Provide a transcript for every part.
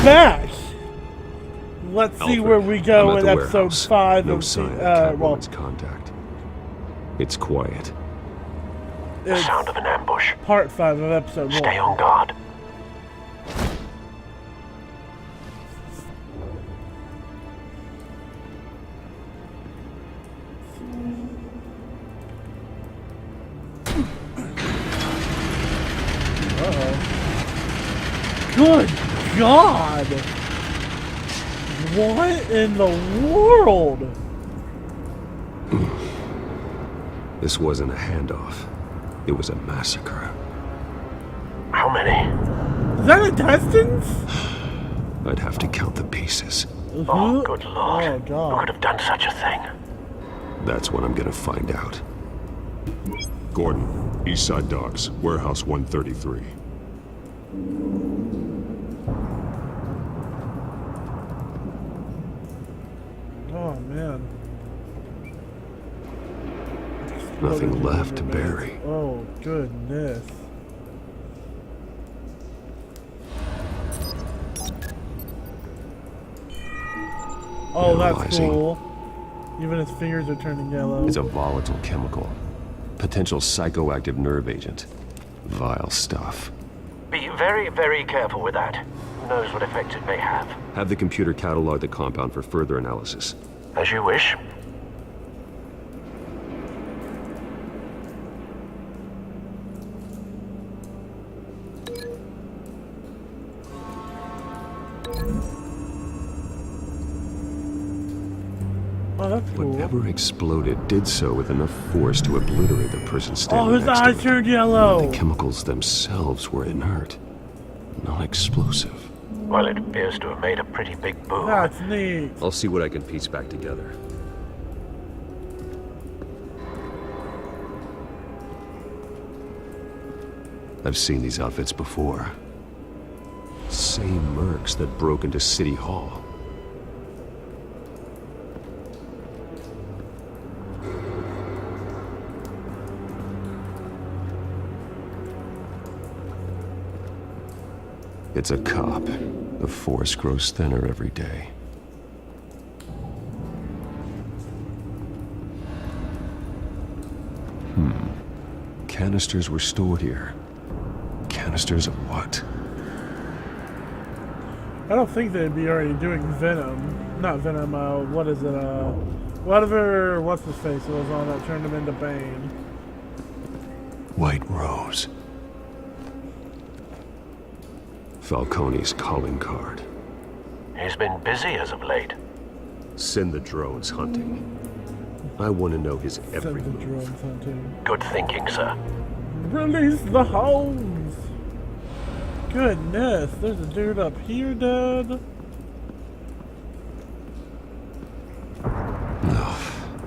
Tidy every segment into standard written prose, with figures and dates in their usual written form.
back. Let's see Alfred, where we go I'm at in the episode warehouse. 5 No of sign of well, Catwoman's contact. It's quiet. The sound of an ambush. part 5 of episode 1. Stay on guard. Good God! What in the world? This wasn't a handoff. It was a massacre. How many? Is that intestines? I'd have to count the pieces. Oh, good Lord. Oh, God. Who could have done such a thing? That's what I'm gonna find out. Gordon, Eastside Docks, Warehouse 133. Oh, man. Nothing left to bury. Oh, goodness. Oh, that's Analyzing. cool. Even his fingers are turning yellow. It's a volatile chemical. Potential psychoactive nerve agent. Vile stuff. Be very, very careful with that. Who knows what effect it may have. Have the computer catalog the compound for further analysis. As you wish. Oh, that's cool. Whatever exploded did so with enough force to obliterate the person Oh, standing his next eyes to it. turned yellow. The chemicals themselves were inert, non-explosive. Well, it appears to have made a pretty big boom. That's neat. I'll see what I can piece back together. I've seen these outfits before. Same mercs that broke into City Hall. It's a cop. The force grows thinner every day. Canisters were stored here. Canisters of what? I don't think they'd be already doing Venom. Not Venom, what is it, whatever, what's his face was on that turned him into Bane. White Rose. Falcone's calling card. He's been busy as of late. Send the drones hunting. I want to know his every Send the move. drones hunting. Good thinking, sir. Release the hounds! Goodness, there's a dude up here dead.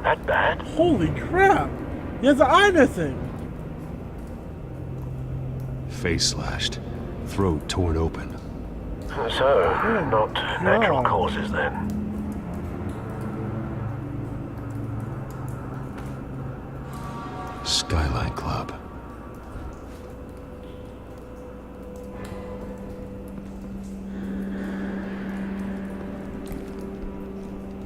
That bad? Holy crap! He has an eye missing! Face slashed. Throat torn open. So, Good not natural God. causes then. Skyline Club.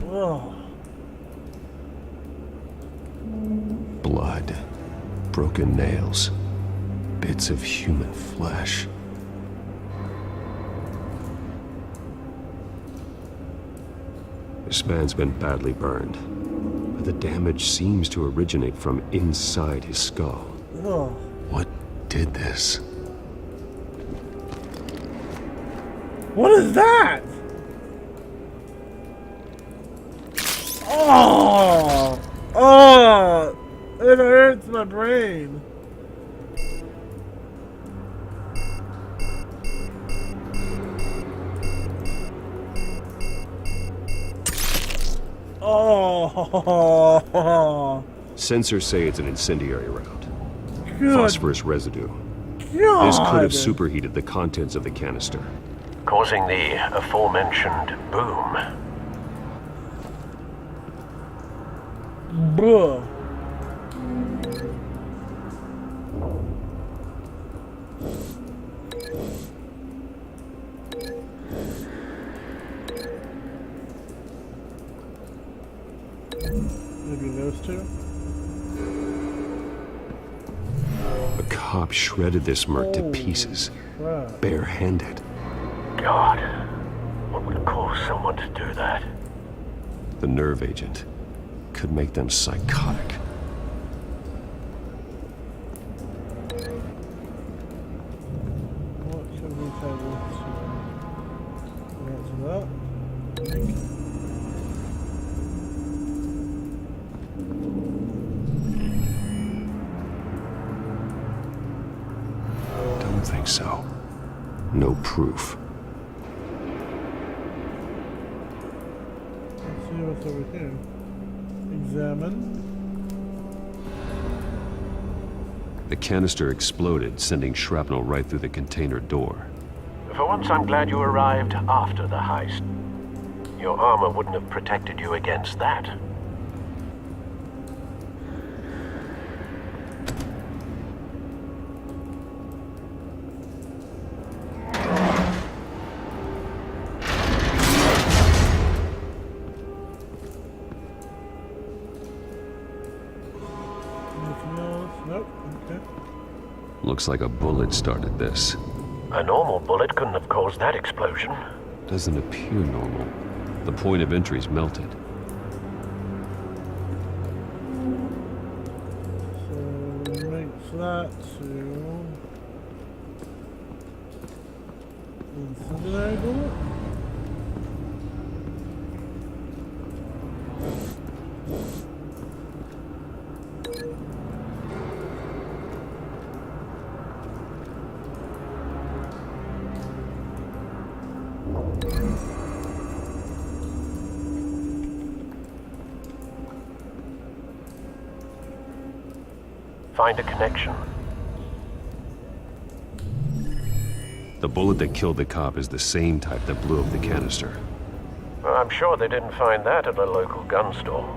Oh, Blood. Broken nails. Bits of human flesh. This man's been badly burned, but the damage seems to originate from inside his skull. oh. What did this? What is that? Oh! Oh! It hurts my brain. Oh! Sensors say it's an incendiary round. Good Phosphorus residue. God! This could have superheated the contents of the canister. Causing the aforementioned boom. Bruh. supposed to. A cop shredded this merc to Holy pieces, crap. barehanded. God, what would cause someone to do that? The nerve agent could make them psychotic. What should we tell this to? Answer that. Don't think so. No proof. Let's see what's over here. Examine. The canister exploded, sending shrapnel right through the container door. For once, I'm glad you arrived after the heist. Your armor wouldn't have protected you against that. Anything else? Nope. Okay. Looks like a bullet started this. A normal bullet couldn't have caused that explosion. Doesn't appear normal. The point of entry's melted. So makes that to incendiary bullet. Find a connection. The bullet that killed the cop is the same type that blew up the canister. Well, I'm sure they didn't find that at a local gun store.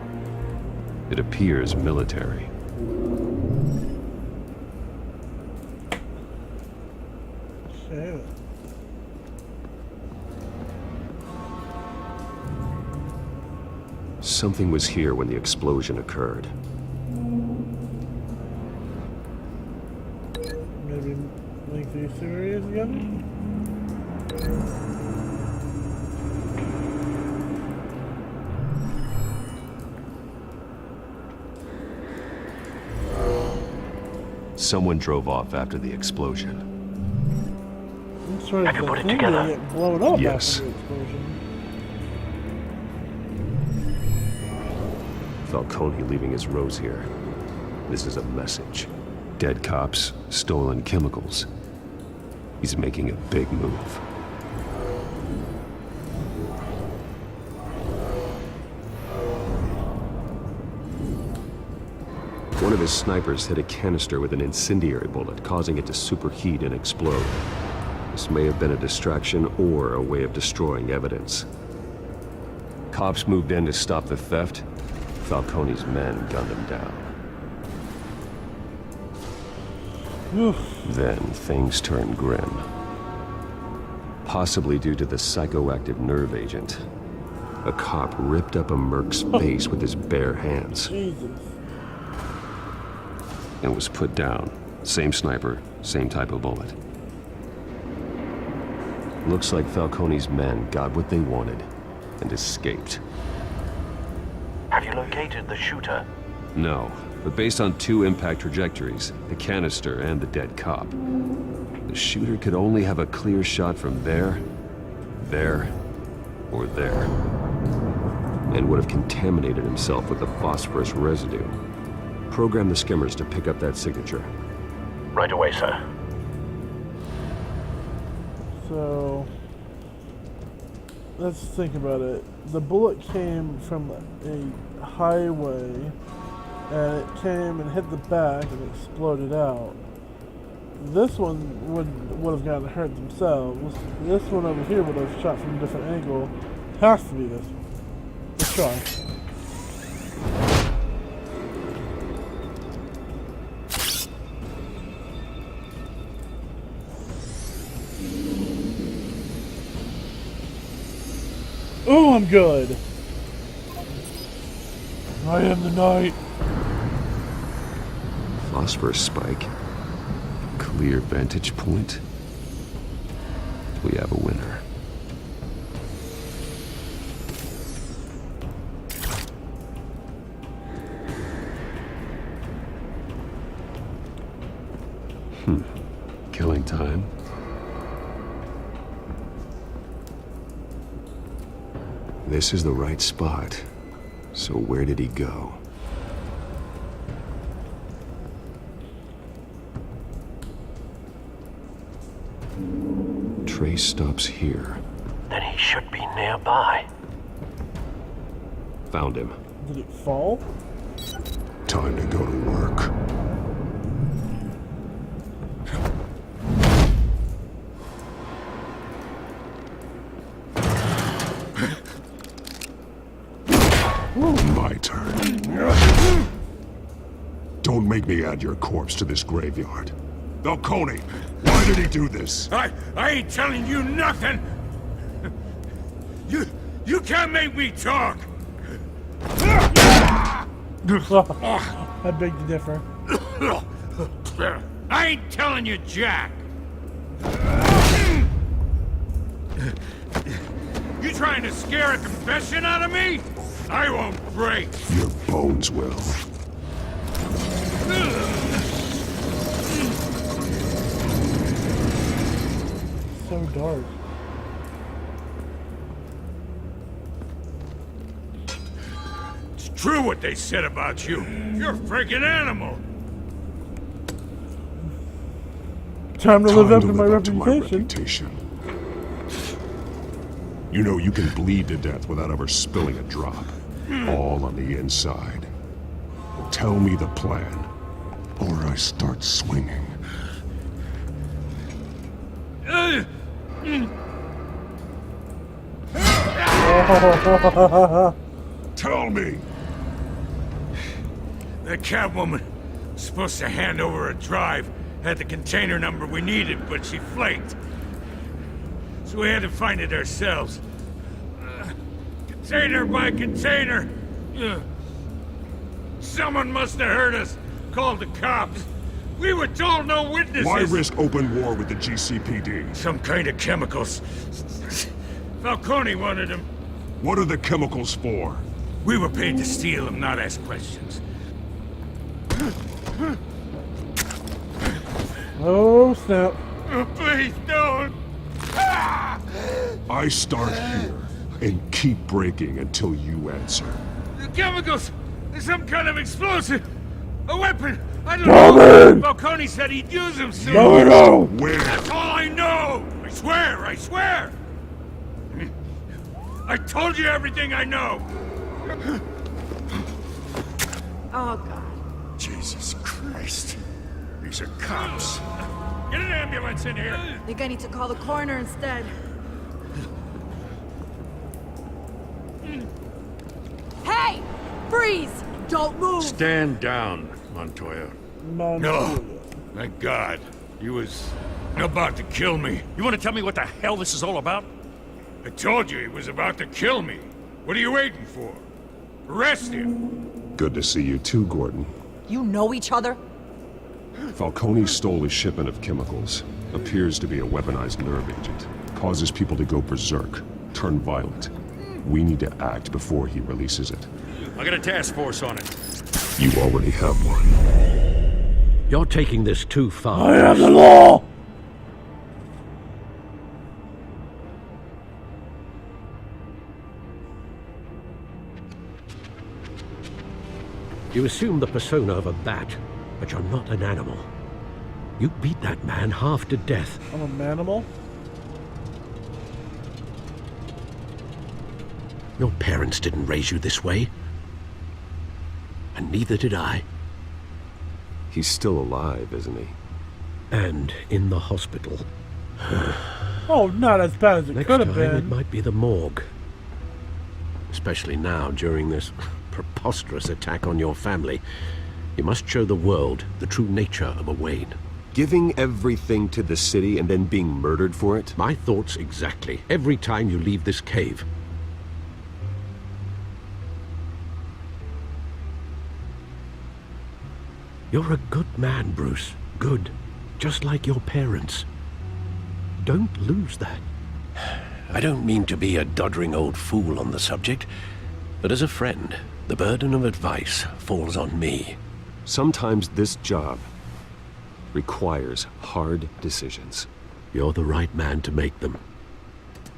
It appears military. Okay. Something was here when the explosion occurred. Maybe link these two areas together? Someone drove off after the explosion. I'm sorry Have you if put that it thing together? didn't get blown up Yes. after the explosion. Falcone leaving his rose here. This is a message. Dead cops, stolen chemicals. He's making a big move. One of his snipers hit a canister with an incendiary bullet, causing it to superheat and explode. This may have been a distraction or a way of destroying evidence. Cops moved in to stop the theft. Falcone's men gunned him down. Oof. Then things turned grim. Possibly due to the psychoactive nerve agent. A cop ripped up a merc's face with his bare hands Jesus. and was put down. Same sniper, same type of bullet. Looks like Falcone's men got what they wanted and escaped. Have you located the shooter? No, but based on two impact trajectories, the canister and the dead cop, the shooter could only have a clear shot from there, or there, and would have contaminated himself with the phosphorus residue. Program the skimmers to pick up that signature. Right away, sir. So let's think about it. The bullet came from a highway and it came and hit the back and exploded out. This one would have gotten hurt themselves. This one over here would have shot from a different angle. Has to be this one. Let's try. Oh, I'm good. I am the knight. phosphorus spike. Clear vantage point. We have a winner. Killing time. This is the right spot. So where did he go? Trace stops here. Then he should be nearby. Found him. Did it fall? Time to go to work. My turn. Don't make me add your corpse to this graveyard. Falcone, why did he do this? I ain't telling you nothing! You can't make me talk! I beg to differ. I ain't telling you jack! You trying to scare a confession out of me? I won't break! Your bones will. So dark. It's true what they said about you. You're a freaking animal! Time to live up to my live up to reputation. You know you can bleed to death without ever spilling a drop. All on the inside. Tell me the plan, or I start swinging. Tell me! That Catwoman was supposed to hand over a drive, had the container number we needed, but she flaked. So we had to find it ourselves. Container by container. Someone must have heard us, called the cops. We were told no witnesses. Why risk open war with the GCPD? Some kind of chemicals. Falcone wanted them. What are the chemicals for? We were paid to steal them, not ask questions. Oh, snap. Please don't. I start here and keep breaking until you answer. The chemicals! There's some kind of explosive! A weapon! I don't know! Falcone said he'd use them soon! No! Where? That's all I know! I swear! I swear! I told you everything I know! Oh, God. Jesus Christ. These are cops. Get an ambulance in here! I think I need to call the coroner instead. Hey! Freeze! Don't move! Stand down, Montoya. No. Thank God. He was about to kill me. You want to tell me what the hell this is all about? I told you he was about to kill me. What are you waiting for? Arrest him! Good to see you too, Gordon. You know each other? Falcone stole a shipment of chemicals. Appears to be a weaponized nerve agent. Causes people to go berserk, turn violent. We need to act before he releases it. I got a task force on it. You already have one. You're taking this too far. I am the law! You assume the persona of a bat, but you're not an animal. You beat that man half to death. I'm a manimal? Your parents didn't raise you this way. And neither did I. He's still alive, isn't he? And in the hospital. Oh, not as bad as it Next could time have it been. might be the morgue. Especially now, during this preposterous attack on your family. You must show the world the true nature of a Wayne. Giving everything to the city and then being murdered for it? My thoughts exactly. Every time you leave this cave. You're a good man, Bruce. Good. Just like your parents. Don't lose that. I don't mean to be a doddering old fool on the subject, but as a friend, the burden of advice falls on me. Sometimes this job requires hard decisions. You're the right man to make them.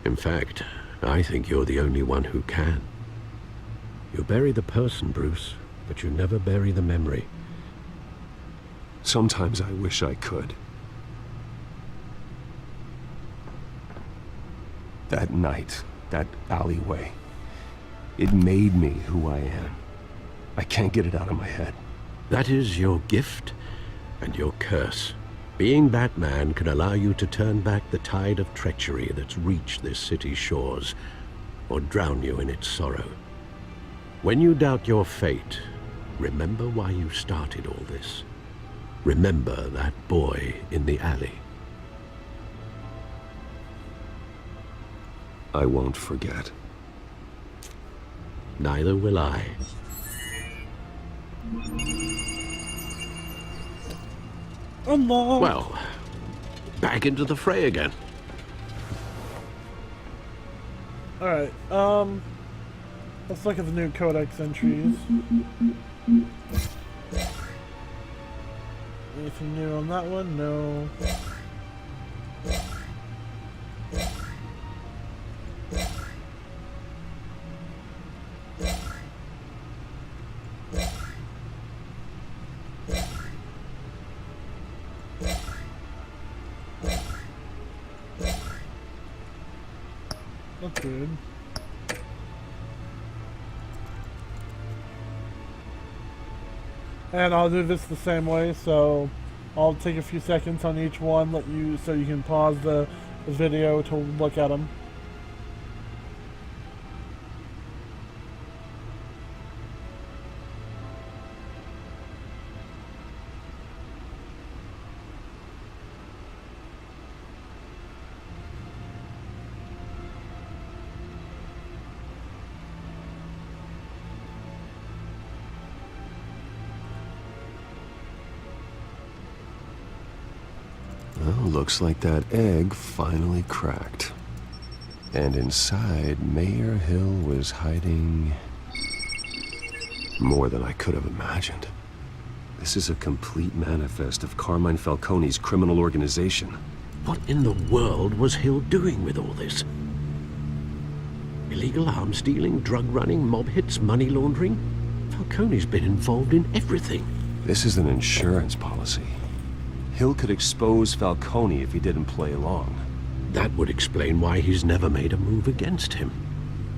In fact, I think you're the only one who can. You bury the person, Bruce, but you never bury the memory. Sometimes I wish I could. That night, that alleyway, it made me who I am. I can't get it out of my head. That is your gift and your curse. Being Batman can allow you to turn back the tide of treachery that's reached this city's shores, or drown you in its sorrow. When you doubt your fate, remember why you started all this. Remember that boy in the alley. I won't forget. Neither will I. Unlocked. Well, back into the fray again. Alright, let's look at the new codex entries. Anything new on that one? No. That's good. And I'll do this the same way, so I'll take a few seconds on each one, so you can pause the video to look at them. Well, looks like that egg finally cracked. And inside, Mayor Hill was hiding more than I could have imagined. This is a complete manifest of Carmine Falcone's criminal organization. What in the world was Hill doing with all this? Illegal arms dealing, drug running, mob hits, money laundering? Falcone's been involved in everything. This is an insurance policy. Hill could expose Falcone if he didn't play along. That would explain why he's never made a move against him.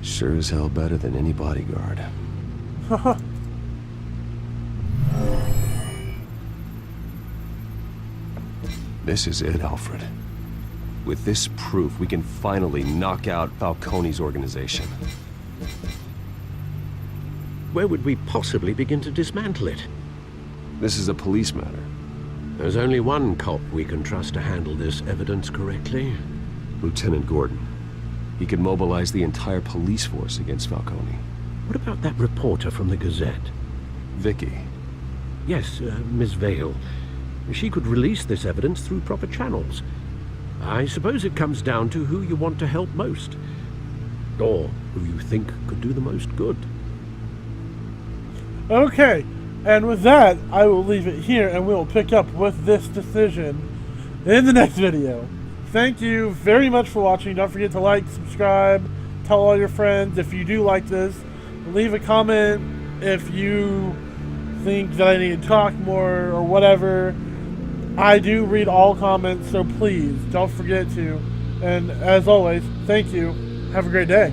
Sure as hell better than any bodyguard. This is it, Alfred. With this proof, we can finally knock out Falcone's organization. Where would we possibly begin to dismantle it? This is a police matter. There's only one cop we can trust to handle this evidence correctly. Lieutenant Gordon. He could mobilize the entire police force against Falcone. What about that reporter from the Gazette? Vicky. Yes, Miss Vale. She could release this evidence through proper channels. I suppose it comes down to who you want to help most. Or who you think could do the most good. Okay, and with that, I will leave it here, and we will pick up with this decision in the next video. Thank you very much for watching. Don't forget to like, subscribe, tell all your friends if you do like this. Leave a comment if you think that I need to talk more or whatever. I do read all comments, so please don't forget to. And as always, thank you. Have a great day.